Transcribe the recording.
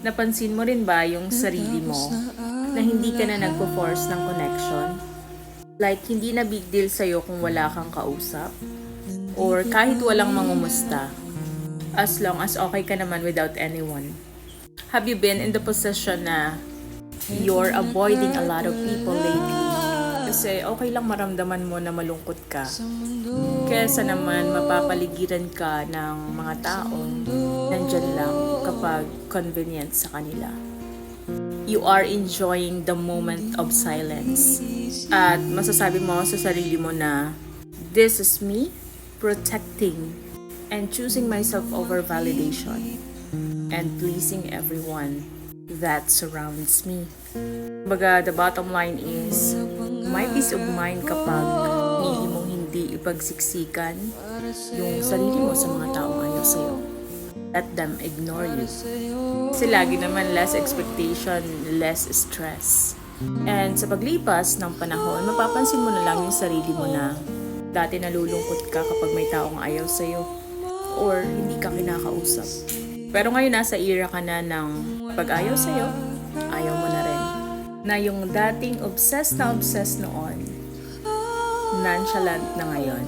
Napansin mo rin ba yung sarili mo na hindi ka na nagpo-force ng connection? Like, hindi na big deal sa'yo kung wala kang kausap? Or kahit walang mangumusta? As long as okay ka naman without anyone. Have you been in the position na you're avoiding a lot of people lately? Kasi okay lang maramdaman mo na malungkot ka. Kesa naman mapapaligiran ka ng mga taong nandyan lang kapag convenient sa kanila. You are enjoying the moment of silence. At masasabi mo sa sarili mo na, this is me protecting and choosing myself over validation and pleasing everyone that surrounds me. Baga, the bottom line is, may peace of mind kapag hindi mong hindi ipagsiksikan yung sarili mo sa mga taong ayaw sa'yo. Let them ignore you. Kasi lagi naman less expectation, less stress. And sa paglipas ng panahon, mapapansin mo na lang yung sarili mo na dati nalulungkot ka kapag may taong ayaw sa'yo or hindi ka kinakausap. Pero ngayon nasa era ka na ng pag ayaw sa'yo, ayaw mo na rin. Na yung dating obsessed na obsessed noon, nonchalant na ngayon.